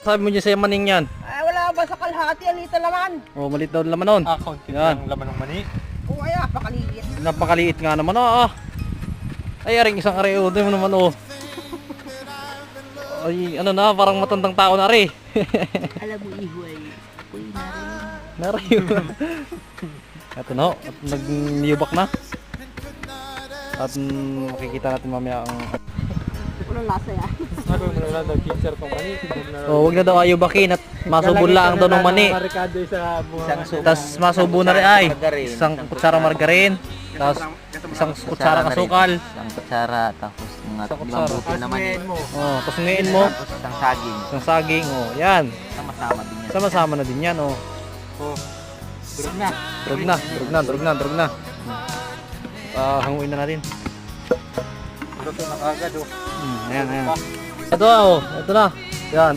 Sabi mo dyan sa maning yan. Ay, wala ba sa kalahati? Alita laman. Oh, malit daw laman nun. Konti Yan. lang laman ng mani. Oo, ay, napakaliit. Napakaliit nga naman Ay, aring isang areo. Doon mo naman Ay, ano na, parang matandang tao na rin. Alam mo, Ihoy. Ako'y Naray. Ito na, at nag-niyubak na. At makikita natin mamaya ang... Walang lasa yan. Sabi mo na daw picture kong mani. Oh, wag na daw ayubakin at masubon lang daw ng mani. Marikado sa buha. Tapos masubo na rin ay isang kutsara margarin. Tapos isang kutsara kasukal. Isang kutsara, tapos mga Isang limang kutsara. butil naman. Oh, tapos ngayon mo, Tapos isang saging. isang saging. Oh, yan. Sama-sama din yan. Sama-sama na din yan. Oh. Durog na. Durog na. Hanguin na natin. Durog na kagad. Ayan. Ito na. Yan,